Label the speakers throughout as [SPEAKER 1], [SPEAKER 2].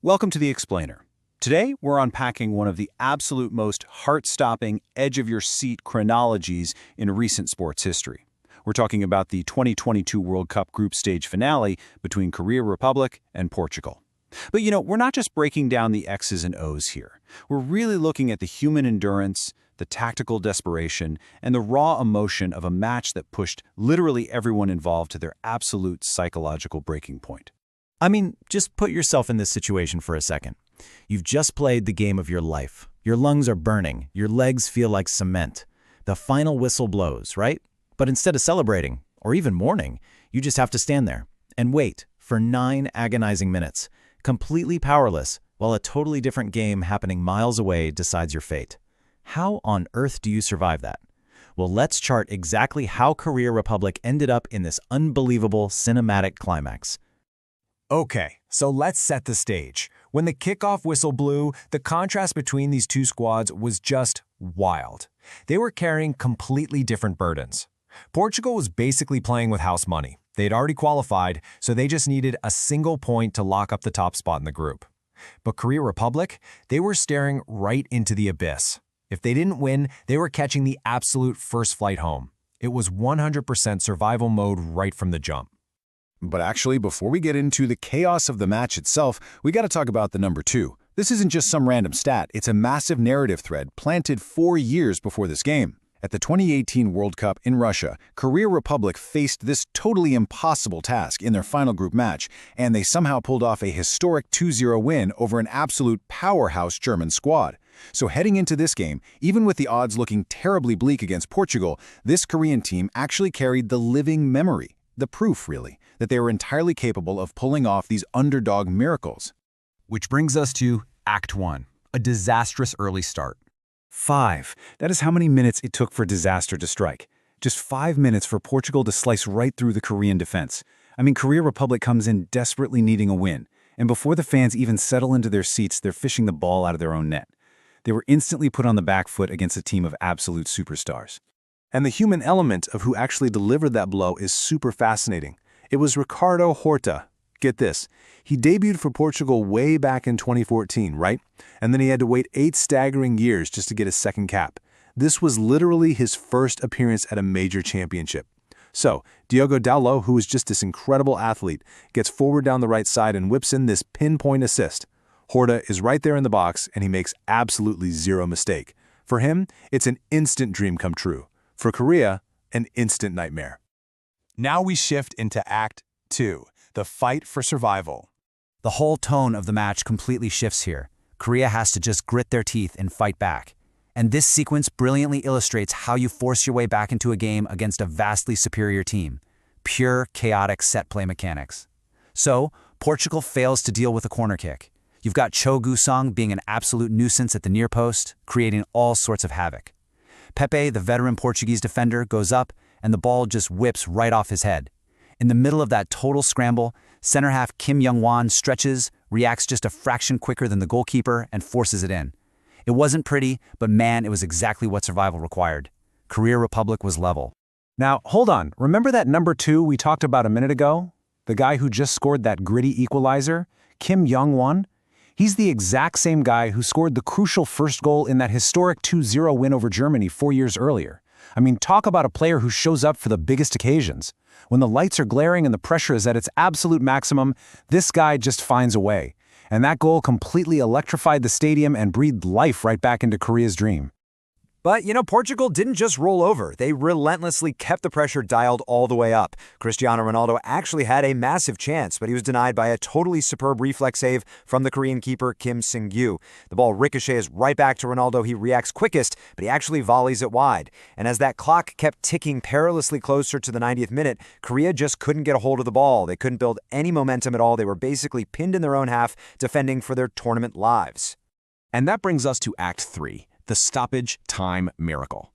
[SPEAKER 1] Welcome to The Explainer. Today, we're unpacking one of the absolute most heart-stopping, edge-of-your-seat chronologies in recent sports history. We're talking about the 2022 World Cup group stage finale between Korea Republic and Portugal. But we're not just breaking down the X's and O's here. We're really looking at the human endurance, the tactical desperation, and the raw emotion of a match that pushed literally everyone involved to their absolute psychological breaking point.
[SPEAKER 2] I mean, just put yourself in this situation for a second. You've just played the game of your life. Your lungs are burning. Your legs feel like cement. The final whistle blows, right? But instead of celebrating, or even mourning, you just have to stand there and wait for 9 agonizing minutes, completely powerless, while a totally different game happening miles away decides your fate. How on earth do you survive that? Well, let's chart exactly how Korea Republic ended up in this unbelievable cinematic climax.
[SPEAKER 3] Okay, so let's set the stage. When the kickoff whistle blew, the contrast between these two squads was just wild. They were carrying completely different burdens. Portugal was basically playing with house money. They had already qualified, so they just needed a single point to lock up the top spot in the group. But Korea Republic, they were staring right into the abyss. If they didn't win, they were catching the absolute first flight home. It was 100% survival mode right from the jump.
[SPEAKER 1] But actually, before we get into the chaos of the match itself, we got to talk about the number 2. This isn't just some random stat, it's a massive narrative thread planted 4 years before this game. At the 2018 World Cup in Russia, Korea Republic faced this totally impossible task in their final group match, and they somehow pulled off a historic 2-0 win over an absolute powerhouse German squad. So heading into this game, even with the odds looking terribly bleak against Portugal, this Korean team actually carried the living memory, the proof really, that they were entirely capable of pulling off these underdog miracles.
[SPEAKER 4] Which brings us to Act 1, a disastrous early start.
[SPEAKER 5] 5. That is how many minutes it took for disaster to strike. Just 5 minutes for Portugal to slice right through the Korean defense. I mean, Korea Republic comes in desperately needing a win, and before the fans even settle into their seats, they're fishing the ball out of their own net. They were instantly put on the back foot against a team of absolute superstars.
[SPEAKER 6] And the human element of who actually delivered that blow is super fascinating. It was Ricardo Horta. Get this, he debuted for Portugal way back in 2014, right? And then he had to wait 8 staggering years just to get his second cap. This was literally his first appearance at a major championship. So, Diogo Dalot, who is just this incredible athlete, gets forward down the right side and whips in this pinpoint assist. Horta is right there in the box, and he makes absolutely zero mistake. For him, it's an instant dream come true. For Korea, an instant nightmare.
[SPEAKER 3] Now we shift into Act 2, the fight for survival.
[SPEAKER 2] The whole tone of the match completely shifts here. Korea has to just grit their teeth and fight back. And this sequence brilliantly illustrates how you force your way back into a game against a vastly superior team. Pure, chaotic set play mechanics. So, Portugal fails to deal with a corner kick. You've got Cho Gu-sung being an absolute nuisance at the near post, creating all sorts of havoc. Pepe, the veteran Portuguese defender, goes up, and the ball just whips right off his head. In the middle of that total scramble, center half Kim Young-won stretches, reacts just a fraction quicker than the goalkeeper, and forces it in. It wasn't pretty, but man, it was exactly what survival required. Korea Republic was level.
[SPEAKER 5] Now, hold on. Remember that number 2 we talked about a minute ago? The guy who just scored that gritty equalizer? Kim Young-won? He's the exact same guy who scored the crucial first goal in that historic 2-0 win over Germany 4 years earlier. I mean, talk about a player who shows up for the biggest occasions. When the lights are glaring and the pressure is at its absolute maximum, this guy just finds a way. And that goal completely electrified the stadium and breathed life right back into Korea's dream.
[SPEAKER 7] But, Portugal didn't just roll over. They relentlessly kept the pressure dialed all the way up. Cristiano Ronaldo actually had a massive chance, but he was denied by a totally superb reflex save from the Korean keeper Kim Seung-gyu. The ball ricochets right back to Ronaldo. He reacts quickest, but he actually volleys it wide. And as that clock kept ticking perilously closer to the 90th minute, Korea just couldn't get a hold of the ball. They couldn't build any momentum at all. They were basically pinned in their own half, defending for their tournament lives.
[SPEAKER 4] And that brings us to Act 3. The stoppage time miracle.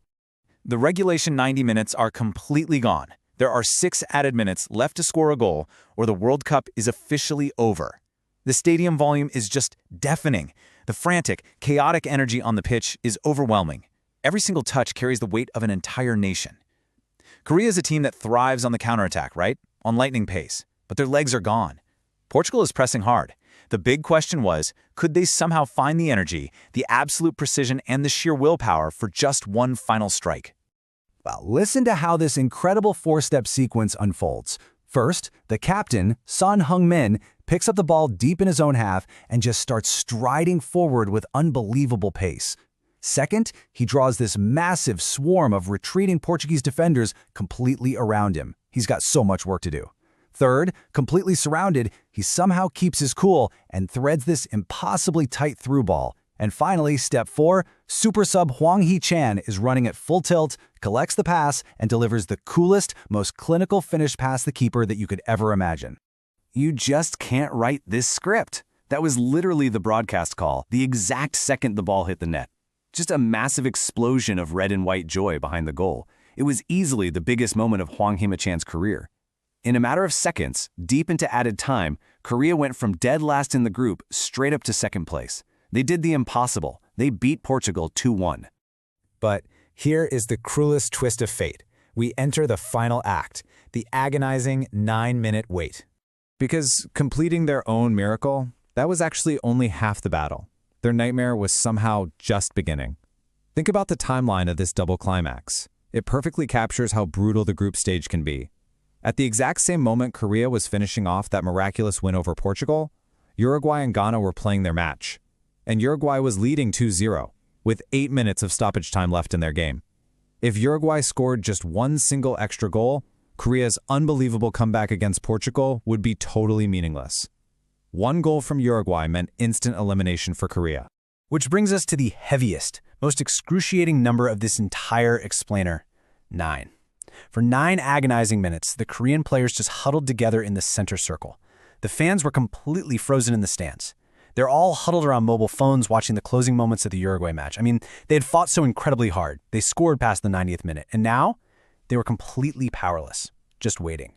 [SPEAKER 4] The regulation 90 minutes are completely gone. There are 6 added minutes left to score a goal, or the World Cup is officially over. The stadium volume is just deafening. The frantic, chaotic energy on the pitch is overwhelming. Every single touch carries the weight of an entire nation. Korea is a team that thrives on the counterattack, right? On lightning pace. But their legs are gone. Portugal is pressing hard. The big question was, could they somehow find the energy, the absolute precision, and the sheer willpower for just one final strike?
[SPEAKER 2] Well, listen to how this incredible four-step sequence unfolds. First, the captain, Son Heung-min, picks up the ball deep in his own half and just starts striding forward with unbelievable pace. Second, he draws this massive swarm of retreating Portuguese defenders completely around him. He's got so much work to do. Third, completely surrounded, he somehow keeps his cool and threads this impossibly tight through ball. And finally, step 4, super sub Hwang Hee-chan is running at full tilt, collects the pass, and delivers the coolest, most clinical finish past the keeper that you could ever imagine.
[SPEAKER 5] You just can't write this script. That was literally the broadcast call, the exact second the ball hit the net. Just a massive explosion of red and white joy behind the goal. It was easily the biggest moment of Hwang Hee-chan's career. In a matter of seconds, deep into added time, Korea went from dead last in the group straight up to second place. They did the impossible. They beat Portugal 2-1.
[SPEAKER 3] But here is the cruelest twist of fate. We enter the final act, the agonizing 9-minute wait. Because completing their own miracle, that was actually only half the battle. Their nightmare was somehow just beginning. Think about the timeline of this double climax. It perfectly captures how brutal the group stage can be. At the exact same moment Korea was finishing off that miraculous win over Portugal, Uruguay and Ghana were playing their match. And Uruguay was leading 2-0, with 8 minutes of stoppage time left in their game. If Uruguay scored just one single extra goal, Korea's unbelievable comeback against Portugal would be totally meaningless. One goal from Uruguay meant instant elimination for Korea.
[SPEAKER 2] Which brings us to the heaviest, most excruciating number of this entire explainer, 9. For 9 agonizing minutes, the Korean players just huddled together in the center circle. The fans were completely frozen in the stands. They're all huddled around mobile phones watching the closing moments of the Uruguay match. I mean, they had fought so incredibly hard. They scored past the 90th minute, and now they were completely powerless, just waiting.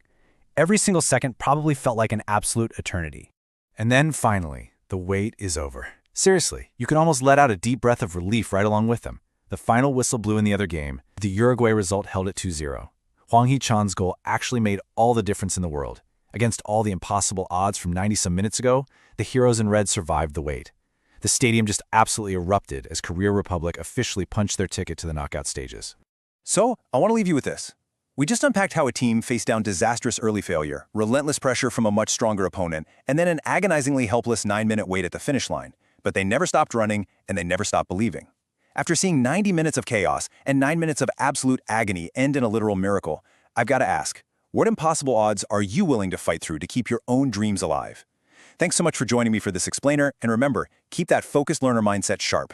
[SPEAKER 2] Every single second probably felt like an absolute eternity.
[SPEAKER 1] And then finally, the wait is over. Seriously, you can almost let out a deep breath of relief right along with them. The final whistle blew in the other game. The Uruguay result held at 2-0. Hwang Hee-chan's goal actually made all the difference in the world. Against all the impossible odds from 90-some minutes ago, the heroes in red survived the wait. The stadium just absolutely erupted as Korea Republic officially punched their ticket to the knockout stages.
[SPEAKER 8] So, I want to leave you with this. We just unpacked how a team faced down disastrous early failure, relentless pressure from a much stronger opponent, and then an agonizingly helpless 9-minute wait at the finish line. But they never stopped running, and they never stopped believing. After seeing 90 minutes of chaos and 9 minutes of absolute agony end in a literal miracle, I've got to ask, what impossible odds are you willing to fight through to keep your own dreams alive? Thanks so much for joining me for this explainer, and remember, keep that focused learner mindset sharp.